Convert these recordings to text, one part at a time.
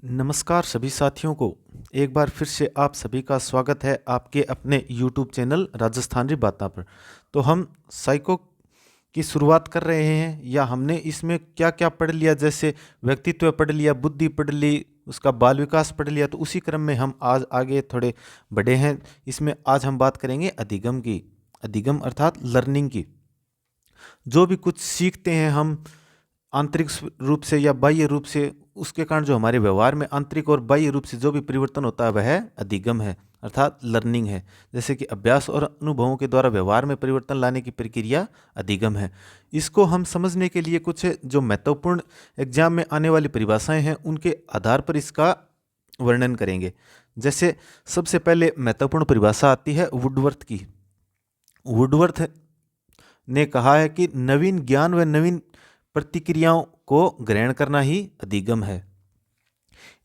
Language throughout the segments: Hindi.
नमस्कार सभी साथियों को। एक बार फिर से आप सभी का स्वागत है आपके अपने यूट्यूब चैनल राजस्थानी बातें पर। तो हम साइको की शुरुआत कर रहे हैं, या हमने इसमें क्या क्या पढ़ लिया, जैसे व्यक्तित्व पढ़ लिया, बुद्धि पढ़ ली, उसका बाल विकास पढ़ लिया, तो उसी क्रम में हम आज आगे थोड़े बढ़े हैं। इसमें आज हम बात करेंगे अधिगम की। अधिगम अर्थात लर्निंग की। जो भी कुछ सीखते हैं हम आंतरिक रूप से या बाह्य रूप से, उसके कारण जो हमारे व्यवहार में आंतरिक और बाह्य रूप से जो भी परिवर्तन होता है वह अधिगम है, अर्थात लर्निंग है। जैसे कि अभ्यास और अनुभवों के द्वारा व्यवहार में परिवर्तन लाने की प्रक्रिया अधिगम है। इसको हम समझने के लिए कुछ जो महत्वपूर्ण एग्जाम में आने वाली परिभाषाएं हैं उनके आधार पर इसका वर्णन करेंगे। जैसे सबसे पहले महत्वपूर्ण परिभाषा आती है वुडवर्थ की। वुडवर्थ ने कहा है कि नवीन ज्ञान व नवीन प्रतिक्रियाओं को ग्रहण करना ही अधिगम है।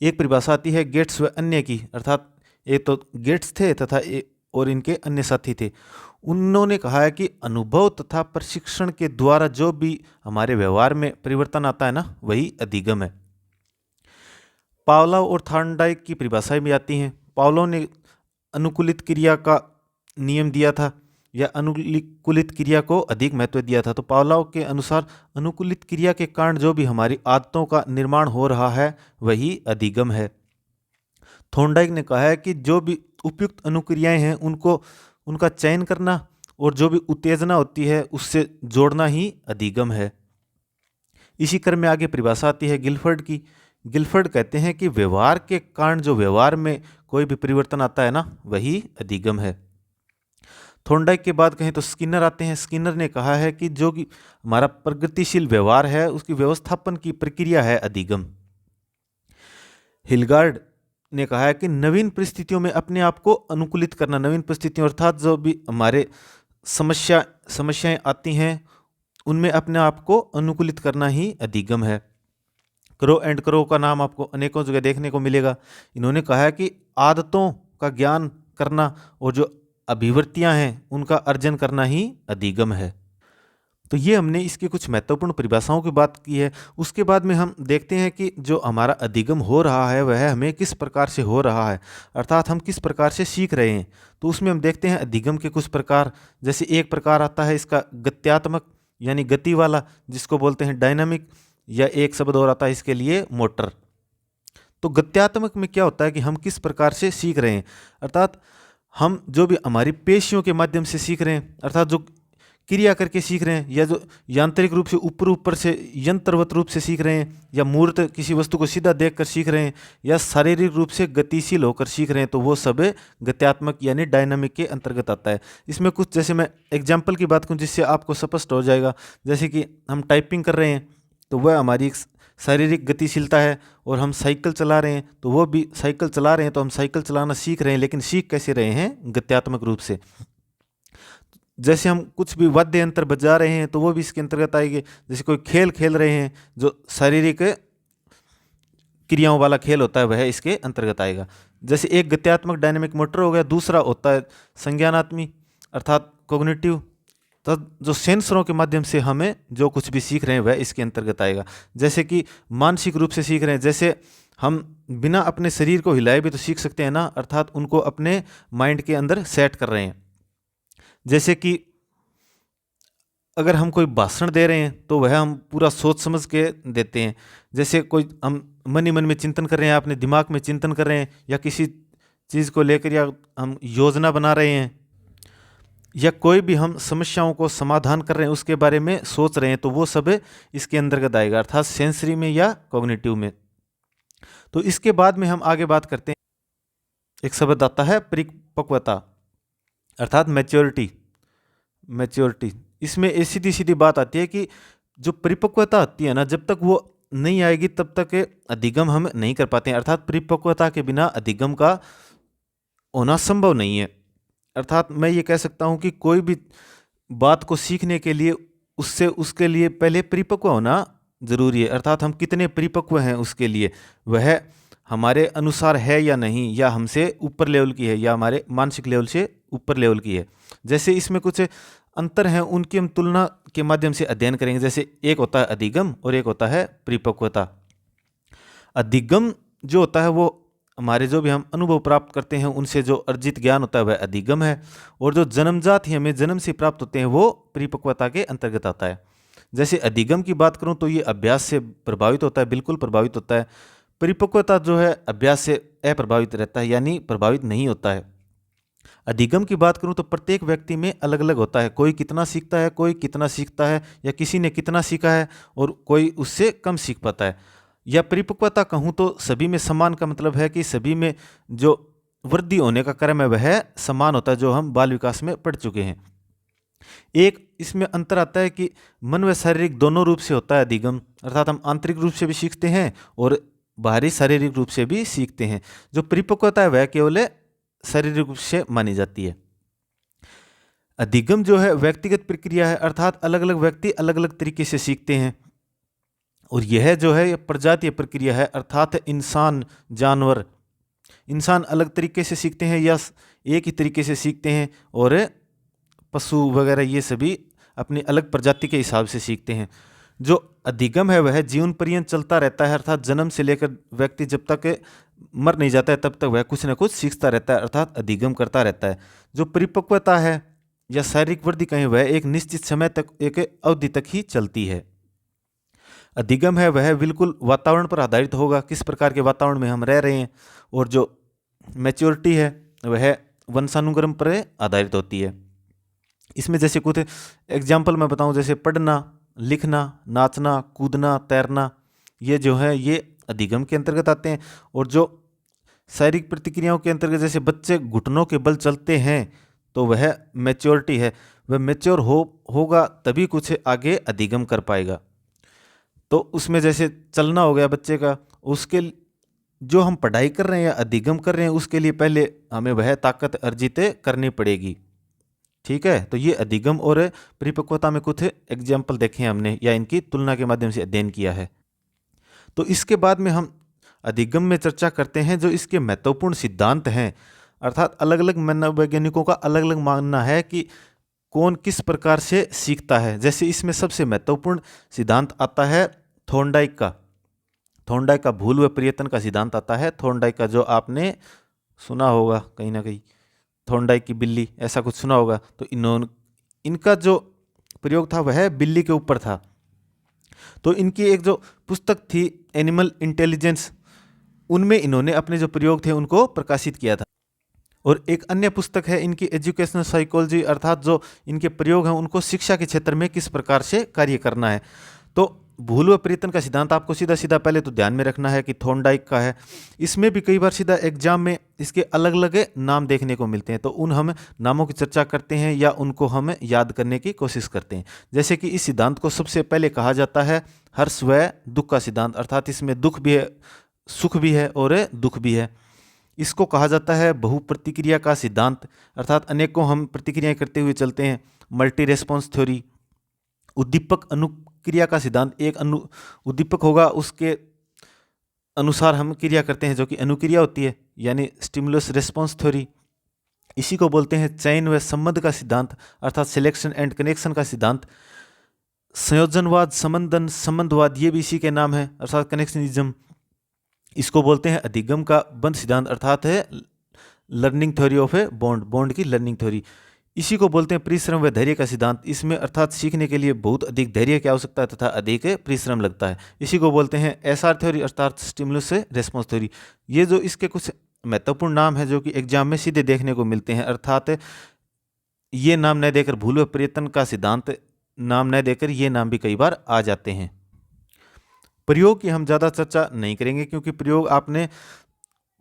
एक परिभाषा आती है गेट्स व अन्य की, अर्थात एक तो गेट्स थे तथा और इनके अन्य साथी थे। उन्होंने कहा है कि अनुभव तथा प्रशिक्षण के द्वारा जो भी हमारे व्यवहार में परिवर्तन आता है ना, वही अधिगम है। पावलोव और थॉर्नडाइक की परिभाषाएं भी आती हैं। पावलोव ने अनुकूलित क्रिया का नियम दिया था, या अनुकूलित क्रिया को अधिक महत्व दिया था। तो पावलोव के अनुसार अनुकूलित क्रिया के कारण जो भी हमारी आदतों का निर्माण हो रहा है वही अधिगम है। थॉर्नडाइक ने कहा है कि जो भी उपयुक्त अनुक्रियाएं हैं उनका चयन करना और जो भी उत्तेजना होती है उससे जोड़ना ही अधिगम है। इसी क्रम में आगे परिभाषा आती है गिलफर्ड की। गिलफर्ड कहते हैं कि व्यवहार के कारण जो व्यवहार में कोई भी परिवर्तन आता है ना, वही अधिगम है। थॉर्नडाइक के बाद कहें तो स्किनर आते हैं। स्किनर ने कहा है कि जो कि हमारा प्रगतिशील व्यवहार है उसकी व्यवस्थापन की प्रक्रिया है अधिगम। हिलगार्ड ने कहा है कि नवीन परिस्थितियों में अपने आप को अनुकूलित करना, नवीन परिस्थितियों अर्थात जो भी हमारे समस्याएं आती हैं उनमें अपने आप को अनुकूलित करना ही अधिगम है। क्रो एंड क्रो का नाम आपको अनेकों जगह देखने को मिलेगा। इन्होंने कहा है कि आदतों का ज्ञान करना और जो अभिवृत्तियां हैं उनका अर्जन करना ही अधिगम है। तो ये हमने इसकी कुछ महत्वपूर्ण परिभाषाओं की बात की है। उसके बाद में हम देखते हैं कि जो हमारा अधिगम हो रहा है वह हमें किस प्रकार से हो रहा है, अर्थात हम किस प्रकार से सीख रहे हैं। तो उसमें हम देखते हैं अधिगम के कुछ प्रकार। जैसे एक प्रकार आता है इसका गत्यात्मक, यानी गति वाला, जिसको बोलते हैं डायनामिक, या एक शब्द और आता है इसके लिए मोटर। तो गत्यात्मक में क्या होता है कि हम किस प्रकार से सीख रहे हैं, अर्थात हम जो भी हमारी पेशियों के माध्यम से सीख रहे हैं, अर्थात जो क्रिया करके सीख रहे हैं, या जो यांत्रिक रूप से ऊपर ऊपर से यंत्रवत रूप से सीख रहे हैं, या मूर्त किसी वस्तु को सीधा देखकर सीख रहे हैं, या शारीरिक रूप से गतिशील होकर सीख रहे हैं, तो वो सब गत्यात्मक यानी डायनामिक के अंतर्गत आता है। इसमें कुछ जैसे मैं एग्जाम्पल की बात करूँ जिससे आपको स्पष्ट हो जाएगा। जैसे कि हम टाइपिंग कर रहे हैं तो वह हमारी एक शारीरिक गतिशीलता है, और हम साइकिल चला रहे हैं तो वो भी साइकिल चला रहे हैं, तो हम साइकिल चलाना सीख रहे हैं, लेकिन सीख कैसे रहे हैं, गत्यात्मक रूप से। जैसे हम कुछ भी वाद्य यंत्र बजा रहे हैं तो वो भी इसके अंतर्गत आएंगे। जैसे कोई खेल खेल रहे हैं, जो शारीरिक क्रियाओं वाला खेल होता है वह इसके अंतर्गत आएगा। जैसे एक गत्यात्मक डायनेमिक मोटर हो गया, दूसरा होता है संज्ञानात्मी अर्थात कोग्निटिव। तो जो सेंसरों के माध्यम से हमें जो कुछ भी सीख रहे हैं वह इसके अंतर्गत आएगा। जैसे कि मानसिक रूप से सीख रहे हैं, जैसे हम बिना अपने शरीर को हिलाए भी तो सीख सकते हैं ना, अर्थात उनको अपने माइंड के अंदर सेट कर रहे हैं। जैसे कि अगर हम कोई भाषण दे रहे हैं तो वह हम पूरा सोच समझ के देते हैं। जैसे कोई हम मन ही मन में चिंतन कर रहे हैं, अपने दिमाग में चिंतन कर रहे हैं, या किसी चीज़ को लेकर या हम योजना बना रहे हैं, या कोई भी हम समस्याओं को समाधान कर रहे हैं उसके बारे में सोच रहे हैं, तो वो सब इसके अंतर्गत आएगा, अर्थात सेंसरी में या कॉग्निटिव में। तो इसके बाद में हम आगे बात करते हैं। एक शब्द आता है परिपक्वता अर्थात मैच्योरिटी। मैच्योरिटी इसमें एक सीधी सीधी बात आती है कि जो परिपक्वता आती है ना, जब तक वो नहीं आएगी तब तक अधिगम हम नहीं कर पाते हैं, अर्थात परिपक्वता के बिना अधिगम का होना संभव नहीं है। अर्थात मैं ये कह सकता हूँ कि कोई भी बात को सीखने के लिए उसके लिए पहले परिपक्व होना जरूरी है, अर्थात हम कितने परिपक्व हैं उसके लिए, वह हमारे अनुसार है या नहीं, या हमसे ऊपर लेवल की है, या हमारे मानसिक लेवल से ऊपर लेवल की है। जैसे इसमें कुछ अंतर हैं, उनकी हम तुलना के माध्यम से अध्ययन करेंगे। जैसे एक होता है अधिगम और एक होता है परिपक्वता। अधिगम जो होता है वो हमारे जो भी हम अनुभव प्राप्त करते हैं उनसे जो अर्जित ज्ञान होता है वह अधिगम है, और जो जन्मजात ही हमें जन्म से प्राप्त होते हैं वो परिपक्वता के अंतर्गत आता है। जैसे अधिगम की बात करूं तो ये अभ्यास से प्रभावित होता है, बिल्कुल प्रभावित होता है। परिपक्वता जो है अभ्यास से अप्रभावित रहता है, यानी प्रभावित नहीं होता है। अधिगम की बात करूं तो प्रत्येक व्यक्ति में अलग अलग होता है, कोई कितना सीखता है, कोई कितना सीखता है, या किसी ने कितना सीखा है और कोई उससे कम सीख पाता है। या परिपक्वता कहूं तो सभी में समान का मतलब है कि सभी में जो वृद्धि होने का क्रम है वह समान होता है, जो हम बाल विकास में पढ़ चुके हैं। एक इसमें अंतर आता है कि मन व शारीरिक दोनों रूप से होता है अधिगम, अर्थात हम आंतरिक रूप से भी सीखते हैं और बाहरी शारीरिक रूप से भी सीखते हैं। जो परिपक्वता है वह केवल शारीरिक रूप से मानी जाती है। अधिगम जो है व्यक्तिगत प्रक्रिया है, अर्थात अलग अलग व्यक्ति अलग अलग तरीके से सीखते हैं, और यह जो है प्रजातीय प्रक्रिया है, अर्थात इंसान अलग तरीके से सीखते हैं या एक ही तरीके से सीखते हैं, और पशु वगैरह ये सभी अपनी अलग प्रजाति के हिसाब से सीखते हैं। जो अधिगम है वह जीवन पर्यंत चलता रहता है, अर्थात जन्म से लेकर व्यक्ति जब तक मर नहीं जाता है तब तक वह कुछ न कुछ सीखता रहता है, अर्थात अधिगम करता रहता है। जो परिपक्वता है या शारीरिक वृद्धि कहें वह एक निश्चित समय तक, एक अवधि तक ही चलती है। अधिगम है वह बिल्कुल वातावरण पर आधारित होगा, किस प्रकार के वातावरण में हम रह रहे हैं, और जो मैच्योरिटी है वह वंशानुक्रम पर आधारित होती है। इसमें जैसे कुछ एग्जाम्पल मैं बताऊं, जैसे पढ़ना, लिखना, नाचना, कूदना, तैरना, ये जो है ये अधिगम के अंतर्गत आते हैं। और जो शारीरिक प्रतिक्रियाओं के अंतर्गत, जैसे बच्चे घुटनों के बल चलते हैं तो वह मैच्योरिटी है, वह मैच्योर होगा तभी कुछ आगे अधिगम कर पाएगा। तो उसमें जैसे चलना हो गया बच्चे का, उसके जो हम पढ़ाई कर रहे हैं या अधिगम कर रहे हैं उसके लिए पहले हमें वह ताकत अर्जित करनी पड़ेगी। ठीक है, तो ये अधिगम और परिपक्वता में कुछ एग्जाम्पल देखे हैं हमने, या इनकी तुलना के माध्यम से अध्ययन किया है। तो इसके बाद में हम अधिगम में चर्चा करते हैं जो इसके महत्वपूर्ण सिद्धांत हैं, अर्थात अलग अलग मनोवैज्ञानिकों का अलग अलग मानना है कि कौन किस प्रकार से सीखता है। जैसे इसमें सबसे महत्वपूर्ण सिद्धांत आता है थॉर्नडाइक का भूल व प्रयत्न का सिद्धांत आता है। थॉर्नडाइक का जो आपने सुना होगा कहीं ना कहीं, थॉर्नडाइक की बिल्ली, ऐसा कुछ सुना होगा। तो इनका जो प्रयोग था वह बिल्ली के ऊपर था। तो इनकी एक जो पुस्तक थी एनिमल इंटेलिजेंस, उनमें इन्होंने अपने जो प्रयोग थे उनको प्रकाशित किया था। और एक अन्य पुस्तक है इनकी एजुकेशनल साइकोलॉजी, अर्थात जो इनके प्रयोग हैं उनको शिक्षा के क्षेत्र में किस प्रकार से कार्य करना है। तो भूल व प्रयत्न का सिद्धांत आपको सीधा सीधा पहले तो ध्यान में रखना है कि थॉर्नडाइक का है। इसमें भी कई बार सीधा एग्जाम में इसके अलग अलग नाम देखने को मिलते हैं, तो उन हम नामों की चर्चा करते हैं या उनको हम याद करने की कोशिश करते हैं। जैसे कि इस सिद्धांत को सबसे पहले कहा जाता है हर्ष व दुख का सिद्धांत, अर्थात इसमें दुख भी है, सुख भी है और दुख भी है। इसको कहा जाता है बहुप्रतिक्रिया का सिद्धांत, अर्थात अनेकों हम प्रतिक्रियाएं करते हुए चलते हैं। मल्टी रेस्पॉन्स थ्योरी, उद्दीपक अनुक्रिया का सिद्धांत, एक उद्दीपक होगा उसके अनुसार हम क्रिया करते हैं जो कि अनुक्रिया होती है, यानी स्टिमुलस रेस्पॉन्स थ्योरी। इसी को बोलते हैं चयन व संबंध का सिद्धांत, अर्थात सिलेक्शन एंड कनेक्शन का सिद्धांत। संयोजनवाद, संबंधवाद, ये भी इसी के नाम है, अर्थात कनेक्शनिज्म। इसको बोलते हैं अधिगम का बंध सिद्धांत, अर्थात है learning theory of a bond की लर्निंग थ्योरी। इसी को बोलते हैं परिश्रम व धैर्य का सिद्धांत। इसमें अर्थात सीखने के लिए बहुत अधिक धैर्य की आवश्यकता है तथा अधिक परिश्रम लगता है। इसी को बोलते हैं एसआर थ्योरी, अर्थात स्टिमुलस रेस्पॉन्स थ्योरी। ये जो इसके कुछ महत्वपूर्ण नाम है जो कि एग्जाम में सीधे देखने को मिलते हैं, अर्थात ये नाम न देकर भूल व प्रयत्न का सिद्धांत नाम न देकर ये नाम भी कई बार आ जाते हैं। प्रयोग की हम ज़्यादा चर्चा नहीं करेंगे क्योंकि प्रयोग आपने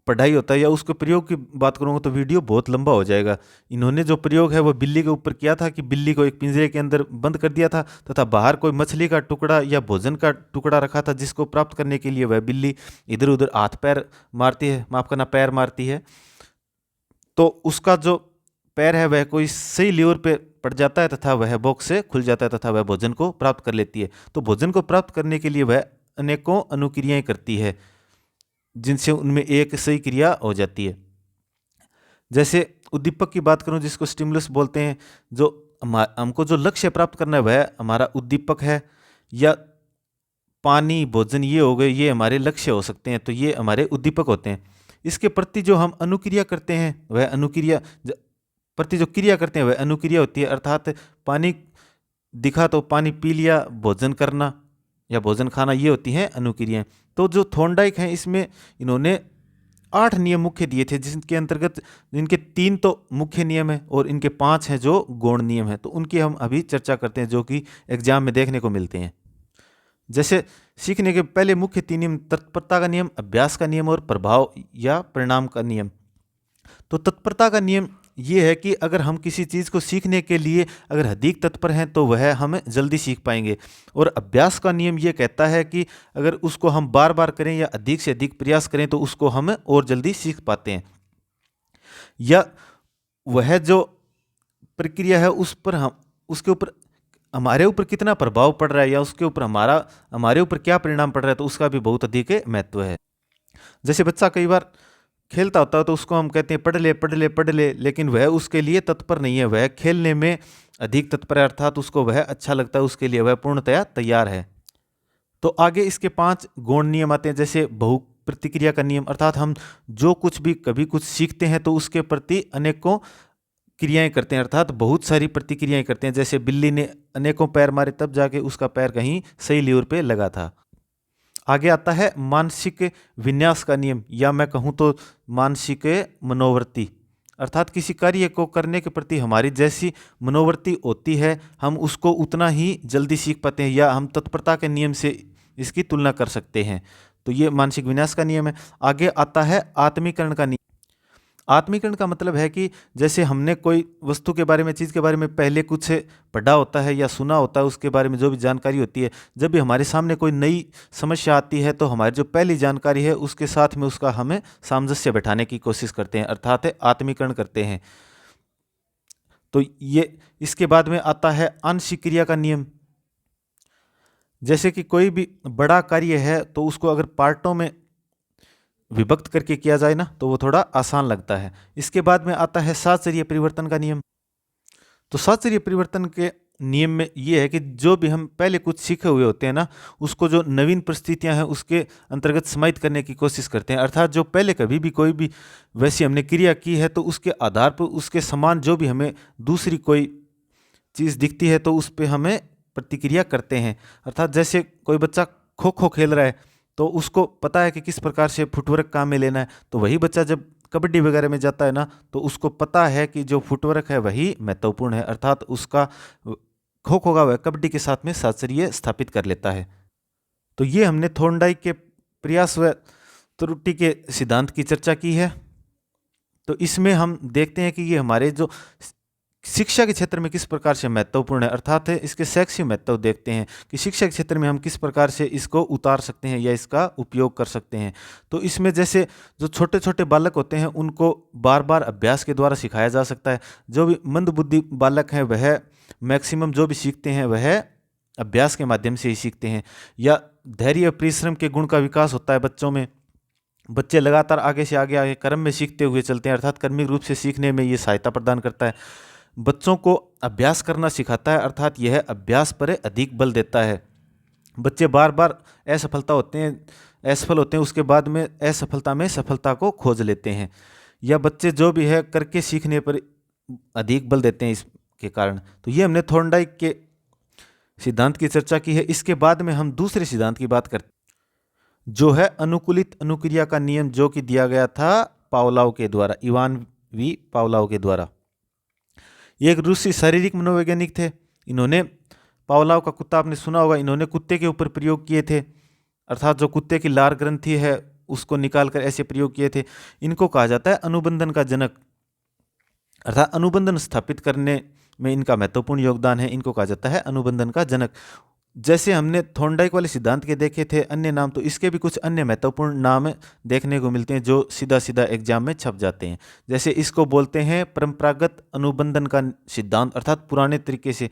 पढ़ाई होता है, या उसके प्रयोग की बात करूँगा तो वीडियो बहुत लंबा हो जाएगा। इन्होंने जो प्रयोग है वो बिल्ली के ऊपर किया था कि बिल्ली को एक पिंजरे के अंदर बंद कर दिया था तथा बाहर कोई मछली का टुकड़ा या भोजन का टुकड़ा रखा था, जिसको प्राप्त करने के लिए वह बिल्ली इधर उधर हाथ पैर मारती है, माफ करना पैर मारती है। तो उसका जो पैर है वह कोई सही लीवर पे पड़ जाता है तथा वह बॉक्स से खुल जाता है तथा वह भोजन को प्राप्त कर लेती है। तो भोजन को प्राप्त करने के लिए वह अनेकों अनुक्रियाएं करती है जिनसे उनमें एक सही क्रिया हो जाती है। जैसे उद्दीपक की बात करूं जिसको स्टिमुलस बोलते हैं, जो हमको जो लक्ष्य प्राप्त करना है वह हमारा उद्दीपक है, या पानी, भोजन ये हो गए, ये हमारे लक्ष्य हो सकते हैं, तो ये हमारे उद्दीपक होते हैं। इसके प्रति जो हम अनुक्रिया करते हैं वह अनुक्रिया प्रति जो क्रिया करते हैं वह अनुक्रिया होती है। अर्थात पानी दिखा तो पानी पी लिया, भोजन करना या भोजन खाना, ये होती हैं अनुक्रियाएं। तो जो थॉर्नडाइक हैं इसमें इन्होंने 8 नियम मुख्य दिए थे, जिनके अंतर्गत इनके 3 तो मुख्य नियम है और इनके 5 हैं जो गौण नियम है। तो उनकी हम अभी चर्चा करते हैं जो कि एग्जाम में देखने को मिलते हैं। जैसे सीखने के पहले मुख्य 3 नियम, तत्परता का नियम, अभ्यास का नियम और प्रभाव या परिणाम का नियम। तो तत्परता का नियम ये है कि अगर हम किसी चीज़ को सीखने के लिए अगर अधिक तत्पर हैं तो वह हम जल्दी सीख पाएंगे। और अभ्यास का नियम ये कहता है कि अगर उसको हम बार बार करें या अधिक से अधिक प्रयास करें तो उसको हम और जल्दी सीख पाते हैं। या वह जो प्रक्रिया है उस पर हम उसके ऊपर हमारे ऊपर कितना प्रभाव पड़ रहा है या उसके ऊपर हमारे ऊपर क्या परिणाम पड़ रहा है, तो उसका भी बहुत अधिक महत्व है। जैसे बच्चा कई बार खेलता होता है तो उसको हम कहते हैं पढ़ ले पढ़ ले पढ़ ले, लेकिन वह उसके लिए तत्पर नहीं है, वह खेलने में अधिक तत्पर है, अर्थात उसको वह अच्छा लगता है, उसके लिए वह पूर्णतया तैयार है। तो आगे इसके 5 गौण नियम आते हैं। जैसे बहु प्रतिक्रिया का नियम, अर्थात हम जो कुछ भी कभी कुछ सीखते हैं तो उसके प्रति अनेकों क्रियाएं करते हैं, अर्थात बहुत सारी प्रतिक्रियाएं करते हैं। जैसे बिल्ली ने अनेकों पैर मारे तब जाके उसका पैर कहीं सही लीवर पे लगा था। आगे आता है मानसिक विन्यास का नियम, या मैं कहूँ तो मानसिक मनोवृत्ति, अर्थात किसी कार्य को करने के प्रति हमारी जैसी मनोवृत्ति होती है हम उसको उतना ही जल्दी सीख पाते हैं, या हम तत्परता के नियम से इसकी तुलना कर सकते हैं। तो ये मानसिक विन्यास का नियम है। आगे आता है आत्मीकरण का नियम। आत्मीकरण का मतलब है कि जैसे हमने कोई वस्तु के बारे में, चीज़ के बारे में पहले कुछ पढ़ा होता है या सुना होता है, उसके बारे में जो भी जानकारी होती है, जब भी हमारे सामने कोई नई समस्या आती है तो हमारी जो पहली जानकारी है उसके साथ में उसका हमें सामंजस्य बैठाने की कोशिश करते हैं, अर्थात आत्मीकरण करते हैं। तो ये इसके बाद में आता है आंशिक क्रिया का नियम। जैसे कि कोई भी बड़ा कार्य है तो उसको अगर पार्टों में विभक्त करके किया जाए ना तो वो थोड़ा आसान लगता है। इसके बाद में आता है साहचर्य परिवर्तन का नियम। तो साहचर्य परिवर्तन के नियम में ये है कि जो भी हम पहले कुछ सीखे हुए होते हैं ना, उसको जो नवीन परिस्थितियां हैं उसके अंतर्गत समाहित करने की कोशिश करते हैं। अर्थात जो पहले कभी भी कोई भी वैसी हमने क्रिया की है तो उसके आधार पर उसके समान जो भी हमें दूसरी कोई चीज़ दिखती है तो उस पर हमें प्रतिक्रिया करते हैं। अर्थात जैसे कोई बच्चा खो खो खेल रहा है तो उसको पता है कि किस प्रकार से फुटवर्क काम में लेना है, तो वही बच्चा जब कबड्डी वगैरह में जाता है ना तो उसको पता है कि जो फुटवर्क है वही महत्वपूर्ण है, अर्थात उसका खो खो का वह कबड्डी के साथ में साहचर्य स्थापित कर लेता है। तो ये हमने थॉर्नडाइक के प्रयास व त्रुटि के सिद्धांत की चर्चा की है। तो इसमें हम देखते हैं कि ये हमारे जो शिक्षा के क्षेत्र में किस प्रकार से महत्वपूर्ण है, अर्थात इसके शैक्षिक महत्व देखते हैं कि शिक्षा के क्षेत्र में हम किस प्रकार से इसको उतार सकते हैं या इसका उपयोग कर सकते हैं। तो इसमें जैसे जो छोटे छोटे बालक होते हैं उनको बार बार अभ्यास के द्वारा सिखाया जा सकता है। जो भी मंदबुद्धि बालक हैं वह मैक्सिमम जो भी सीखते हैं वह अभ्यास के माध्यम से ही सीखते हैं। या धैर्य परिश्रम के गुण का विकास होता है बच्चों में, बच्चे लगातार आगे से आगे आगे क्रम में सीखते हुए चलते हैं, अर्थात क्रमिक रूप से सीखने में ये सहायता प्रदान करता है। बच्चों को अभ्यास करना सिखाता है, अर्थात यह अभ्यास पर अधिक बल देता है। बच्चे बार बार असफल होते हैं, उसके बाद में असफलता में सफलता को खोज लेते हैं। या बच्चे जो भी है करके सीखने पर अधिक बल देते हैं इसके कारण। तो ये हमने थॉर्नडाइक के सिद्धांत की चर्चा की है। इसके बाद में हम दूसरे सिद्धांत की बात करते हैं जो है अनुकूलित अनुक्रिया का नियम, जो कि दिया गया था पावलोव के द्वारा, इवान वी पावलोव के द्वारा। ये एक रूसी शारीरिक मनोवैज्ञानिक थे। इन्होंने पावलोव का कुत्ता आपने सुना होगा, इन्होंने कुत्ते के ऊपर प्रयोग किए थे, अर्थात जो कुत्ते की लार ग्रंथि है उसको निकालकर ऐसे प्रयोग किए थे। इनको कहा जाता है अनुबंधन का जनक, अर्थात अनुबंधन स्थापित करने में इनका महत्वपूर्ण योगदान है, इनको कहा जाता है अनुबंधन का जनक। जैसे हमने थॉर्नडाइक वाले सिद्धांत के देखे थे अन्य नाम, तो इसके भी कुछ अन्य महत्वपूर्ण नाम देखने को मिलते हैं जो सीधा सीधा एग्जाम में छप जाते हैं। जैसे इसको बोलते हैं परंपरागत अनुबंधन का सिद्धांत, अर्थात पुराने तरीके से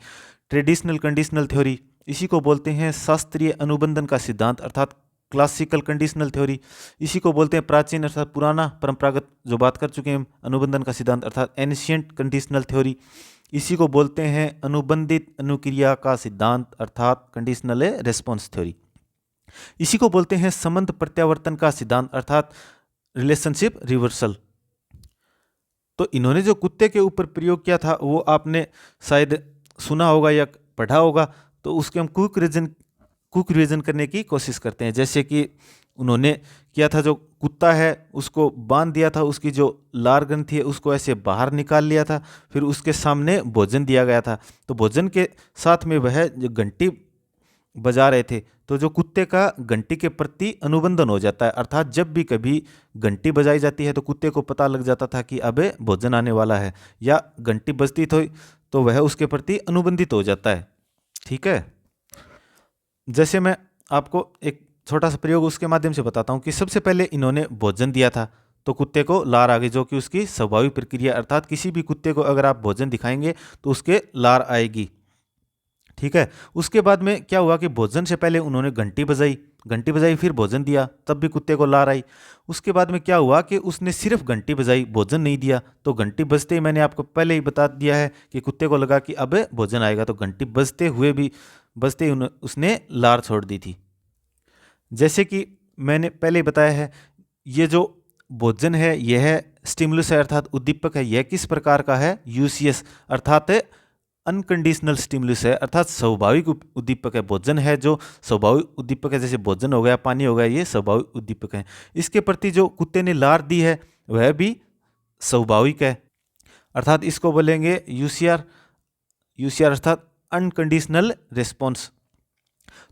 ट्रेडिशनल कंडीशनल थ्योरी। इसी को बोलते हैं शास्त्रीय अनुबंधन का सिद्धांत, अर्थात क्लासिकल कंडीशनल थ्योरी। इसी को बोलते हैं प्राचीन अर्थात पुराना परंपरागत, जो बात कर चुके हैं अनुबंधन का सिद्धांत, अर्थात एंशियंट कंडीशनल थ्योरी। इसी को बोलते हैं अनुबंधित अनुक्रिया का सिद्धांत, अर्थात कंडीशनल रेस्पॉन्स थ्योरी। इसी को बोलते हैं संबंध प्रत्यावर्तन का सिद्धांत अर्थात रिलेशनशिप रिवर्सल। तो इन्होंने जो कुत्ते के ऊपर प्रयोग किया था वो आपने शायद सुना होगा या पढ़ा होगा। तो उसके हम क्विक रिवीजन करने की कोशिश करते हैं। जैसे कि उन्होंने किया था, जो कुत्ता है उसको बांध दिया था, उसकी जो लार ग्रंथि है उसको ऐसे बाहर निकाल लिया था, फिर उसके सामने भोजन दिया गया था। तो भोजन के साथ में वह जो घंटी बजा रहे थे, तो जो कुत्ते का घंटी के प्रति अनुबंधन हो जाता है, अर्थात जब भी कभी घंटी बजाई जाती है तो कुत्ते को पता लग जाता था कि अबे भोजन आने वाला है, या घंटी बजती तो वह उसके प्रति अनुबंधित हो जाता है। ठीक है। जैसे मैं आपको एक छोटा सा प्रयोग उसके माध्यम से बताता हूँ कि सबसे पहले इन्होंने भोजन दिया था तो कुत्ते को लार आ गई, जो कि उसकी स्वाभाविक प्रक्रिया, अर्थात किसी भी कुत्ते को अगर आप भोजन दिखाएंगे तो उसके लार आएगी। ठीक है। उसके बाद में क्या हुआ कि भोजन से पहले उन्होंने घंटी बजाई फिर भोजन दिया, तब भी कुत्ते को लार आई। उसके बाद में क्या हुआ कि उसने सिर्फ घंटी बजाई, भोजन नहीं दिया, तो घंटी बजते ही मैंने आपको पहले ही बता दिया है कि कुत्ते को लगा कि अब भोजन आएगा, तो घंटी बजते ही उसने लार छोड़ दी थी। जैसे कि मैंने पहले ही बताया है, ये जो भोजन है यह स्टिमुलस है अर्थात उद्दीपक है। यह किस प्रकार का है? यूसीएस अर्थात अनकंडीशनल स्टिमुलस है, अर्थात स्वाभाविक उद्दीपक है। भोजन है जो स्वाभाविक उद्दीपक है, जैसे भोजन हो गया, पानी हो गया, ये स्वाभाविक उद्दीपक है। इसके प्रति जो कुत्ते ने लार दी है वह भी स्वाभाविक है, अर्थात इसको बोलेंगे यूसीआर अर्थात अनकंडीशनल रिस्पॉन्स।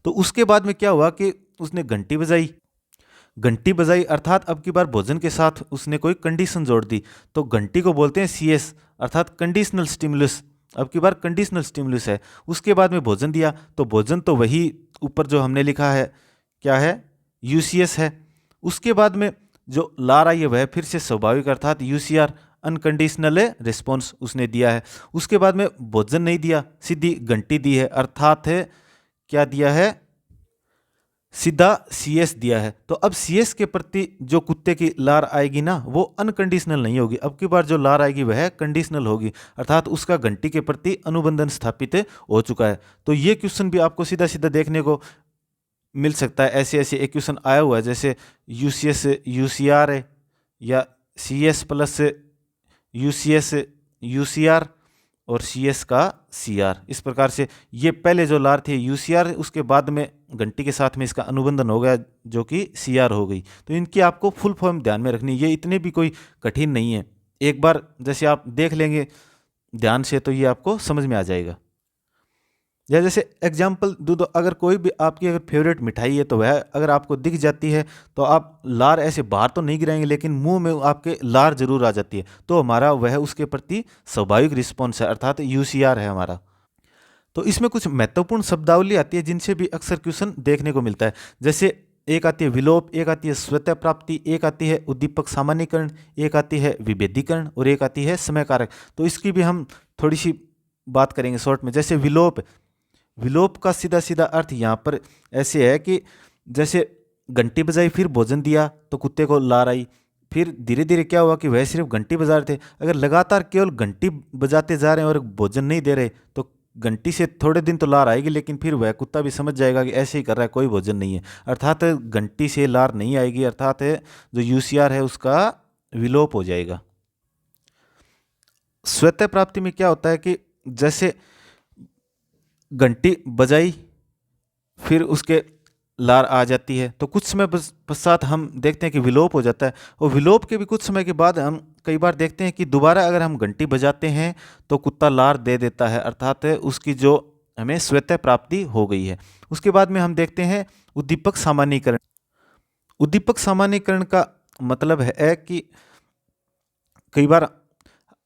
तो उसके बाद में क्या हुआ कि उसने घंटी बजाई अर्थात अब की बार भोजन के साथ उसने कोई कंडीशन जोड़ दी, तो घंटी को बोलते हैं सीएस अर्थात कंडीशनल स्टिमुलस। अब की बार कंडीशनल स्टिमुलस है। उसके बाद में भोजन दिया, तो भोजन तो वही ऊपर जो हमने लिखा है क्या है? यूसीएस है। उसके बाद में जो लार आई है वह फिर से स्वाभाविक अर्थात यूसीआर अनकंडीशनल रिस्पॉन्स उसने दिया है। उसके बाद में भोजन नहीं दिया, सीधी घंटी दी है, अर्थात है क्या दिया है? सीधा सीएस दिया है। तो अब सीएस के प्रति जो कुत्ते की लार आएगी ना वो अनकंडीशनल नहीं होगी, अब की बार जो लार आएगी वह कंडीशनल होगी, अर्थात उसका घंटी के प्रति अनुबंधन स्थापित हो चुका है। तो ये क्वेश्चन भी आपको सीधा सीधा देखने को मिल सकता है। ऐसे ऐसे एक क्वेश्चन आया हुआ है, जैसे यूसीएस यूसीआर है या सीएस प्लस यूसीएस यूसीआर और सीएस का सीआर, इस प्रकार से ये पहले जो लार थी यूसीआर, उसके बाद में घंटी के साथ में इसका अनुबंधन हो गया जो कि सीआर हो गई। तो इनकी आपको फुल फॉर्म ध्यान में रखनी, ये इतने भी कोई कठिन नहीं है। एक बार जैसे आप देख लेंगे ध्यान से तो ये आपको समझ में आ जाएगा। या जैसे एग्जाम्पल दूँ तो अगर कोई भी आपकी अगर फेवरेट मिठाई है तो वह अगर आपको दिख जाती है तो आप लार ऐसे बाहर तो नहीं गिराएंगे, लेकिन मुंह में आपके लार जरूर आ जाती है, तो हमारा वह उसके प्रति स्वाभाविक रिस्पॉन्स है, अर्थात यूसीआर है हमारा। तो इसमें कुछ महत्वपूर्ण शब्दावली आती है जिनसे भी अक्सर क्वेश्चन देखने को मिलता है। जैसे एक आती है विलोप, एक आती है स्वतः प्राप्ति, एक आती है उद्दीपक सामान्यीकरण, एक आती है विभेदीकरण और एक आती है समय कारक। तो इसकी भी हम थोड़ी सी बात करेंगे शॉर्ट में। जैसे विलोप का सीधा सीधा अर्थ यहाँ पर ऐसे है कि जैसे घंटी बजाई फिर भोजन दिया तो कुत्ते को लार आई, फिर धीरे धीरे क्या हुआ कि वह सिर्फ घंटी बजा रहे थे। अगर लगातार केवल घंटी बजाते जा रहे हैं और भोजन नहीं दे रहे तो घंटी से थोड़े दिन तो लार आएगी, लेकिन फिर वह कुत्ता भी समझ जाएगा कि ऐसे ही कर रहा है, कोई भोजन नहीं है, अर्थात घंटी से लार नहीं आएगी, अर्थात जो यूसीआर है उसका विलोप हो जाएगा। स्वतः प्राप्ति में क्या होता है कि जैसे घंटी बजाई फिर उसके लार आ जाती है, तो कुछ समय पश्चात हम देखते हैं कि विलोप हो जाता है, और विलोप के भी कुछ समय के बाद हम कई बार देखते हैं कि दोबारा अगर हम घंटी बजाते हैं तो कुत्ता लार दे देता है, अर्थात उसकी जो हमें स्वतः प्राप्ति हो गई है। उसके बाद में हम देखते हैं उद्दीपक सामान्यीकरण। उद्दीपक सामान्यीकरण का मतलब है कि कई बार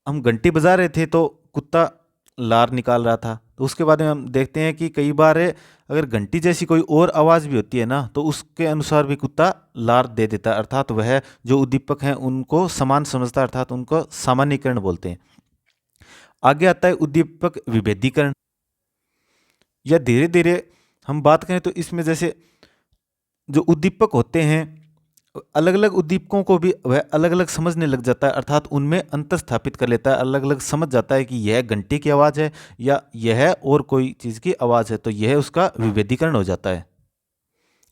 हम घंटी बजा रहे थे तो कुत्ता लार निकाल रहा था, तो उसके बाद में हम देखते हैं कि कई बार अगर घंटी जैसी कोई और आवाज़ भी होती है ना तो उसके अनुसार भी कुत्ता लार दे देता है, अर्थात वह जो उद्दीपक हैं उनको समान समझता है, अर्थात उनको सामान्यीकरण बोलते हैं। आगे आता है उद्दीपक विभेदीकरण। या धीरे धीरे हम बात करें तो इसमें जैसे जो उद्दीपक होते हैं अलग अलग उद्दीपकों को भी वह अलग अलग समझने लग जाता है, अर्थात उनमें अंतर स्थापित कर लेता है, अलग अलग समझ जाता है कि यह घंटी की आवाज़ है या यह और कोई चीज़ की आवाज़ है, तो यह उसका विभेदीकरण हो जाता है।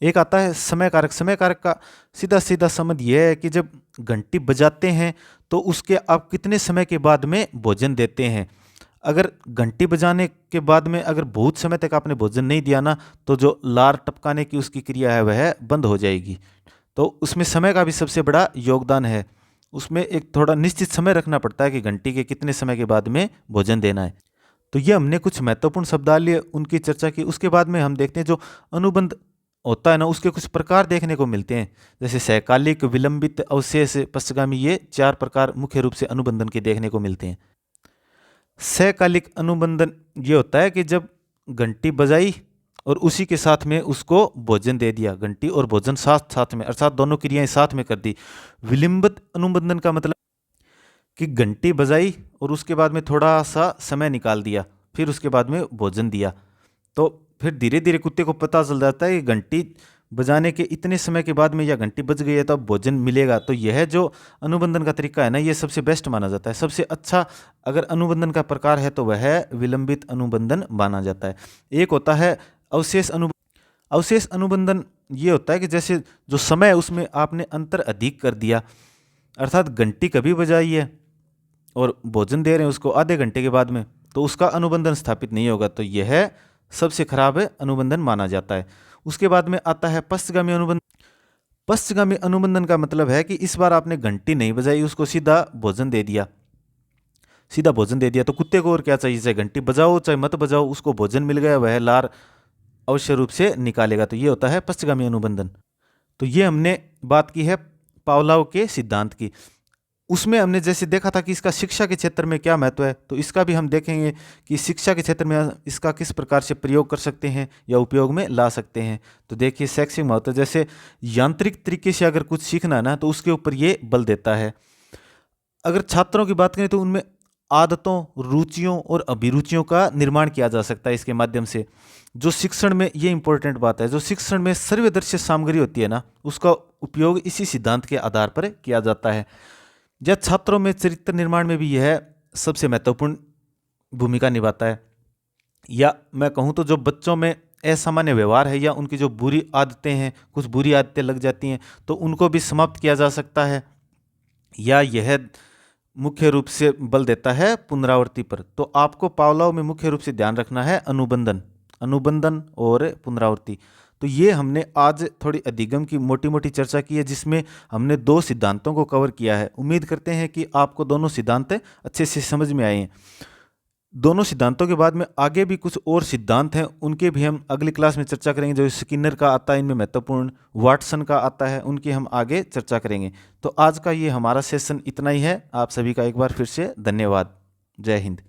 एक आता है समय कारक। समय कारक का सीधा सीधा समझ यह है कि जब घंटी बजाते हैं तो उसके आप कितने समय के बाद में भोजन देते हैं। अगर घंटी बजाने के बाद में अगर बहुत समय तक आपने भोजन नहीं दिया ना, तो जो लार टपकाने की उसकी क्रिया है वह बंद हो जाएगी। तो उसमें समय का भी सबसे बड़ा योगदान है। उसमें एक थोड़ा निश्चित समय रखना पड़ता है कि घंटी के कितने समय के बाद में भोजन देना है। तो ये हमने कुछ महत्वपूर्ण शब्दावली उनकी चर्चा की। उसके बाद में हम देखते हैं जो अनुबंध होता है ना, उसके कुछ प्रकार देखने को मिलते हैं। जैसे सहकालिक, विलंबित, अवशेष, पश्चगामी, ये 4 प्रकार मुख्य रूप से अनुबंधन के देखने को मिलते हैं। सहकालिक अनुबंधन ये होता है कि जब घंटी बजाई और उसी के साथ में उसको भोजन दे दिया, घंटी और भोजन साथ साथ में, अर्थात दोनों क्रियाएं साथ में कर दी। विलंबित अनुबंधन का मतलब कि घंटी बजाई और उसके बाद में थोड़ा सा समय निकाल दिया, फिर उसके बाद में भोजन दिया। तो फिर धीरे धीरे कुत्ते को पता चल जाता है कि घंटी बजाने के इतने समय के बाद में या घंटी बज गई है तो अब भोजन मिलेगा। तो यह जो अनुबंधन का तरीका है ना, ये सबसे बेस्ट माना जाता है। सबसे अच्छा अगर अनुबंधन का प्रकार है तो वह विलंबित अनुबंधन माना जाता है। एक होता है अवशेष अनुबंधन। अवशेष अनुबंधन ये होता है कि जैसे जो समय है उसमें आपने अंतर अधिक कर दिया, अर्थात घंटी कभी बजाई है और भोजन दे रहे हैं उसको आधे घंटे के बाद में, तो उसका अनुबंधन स्थापित नहीं होगा। तो यह सबसे खराब अनुबंधन माना जाता है। उसके बाद में आता है पश्चगामी अनुबंधन। पश्चगामी अनुबंधन का मतलब है कि इस बार आपने घंटी नहीं बजाई, उसको सीधा भोजन दे दिया। सीधा भोजन दे दिया तो कुत्ते को और क्या चाहिए, चाहे घंटी बजाओ चाहे मत बजाओ, उसको भोजन मिल गया, वह लार अवश्य रूप से निकालेगा। तो ये होता है पश्चगामी अनुबंधन। तो ये हमने बात की है पावलोव के सिद्धांत की। उसमें हमने जैसे देखा था कि इसका शिक्षा के क्षेत्र में क्या महत्व है, तो इसका भी हम देखेंगे कि शिक्षा के क्षेत्र में इसका किस प्रकार से प्रयोग कर सकते हैं या उपयोग में ला सकते हैं। तो देखिए शैक्षिक महत्व, जैसे यांत्रिक तरीके से अगर कुछ सीखना है ना, तो उसके ऊपर ये बल देता है। अगर छात्रों की बात करें तो उनमें आदतों, रुचियों और अभिरुचियों का निर्माण किया जा सकता है इसके माध्यम से। जो शिक्षण में, ये इंपॉर्टेंट बात है, जो शिक्षण में सर्वदर्शी सामग्री होती है ना, उसका उपयोग इसी सिद्धांत के आधार पर किया जाता है। या छात्रों में चरित्र निर्माण में भी यह सबसे महत्वपूर्ण भूमिका निभाता है। या मैं कहूँ तो जो बच्चों में असामान्य व्यवहार है या उनकी जो बुरी आदतें हैं, कुछ बुरी आदतें लग जाती हैं, तो उनको भी समाप्त किया जा सकता है। या यह मुख्य रूप से बल देता है पुनरावृत्ति पर। तो आपको पावलोव में मुख्य रूप से ध्यान रखना है अनुबंधन, अनुबंधन और पुनरावृत्ति। तो ये हमने आज थोड़ी अधिगम की मोटी मोटी चर्चा की है, जिसमें हमने 2 सिद्धांतों को कवर किया है। उम्मीद करते हैं कि आपको दोनों सिद्धांत अच्छे से समझ में आए हैं। दोनों सिद्धांतों के बाद में आगे भी कुछ और सिद्धांत हैं, उनके भी हम अगली क्लास में चर्चा करेंगे। जो स्किनर का आता है इनमें महत्वपूर्ण, वाटसन का आता है, उनकी हम आगे चर्चा करेंगे। तो आज का ये हमारा सेशन इतना ही है। आप सभी का एक बार फिर से धन्यवाद। जय हिंद।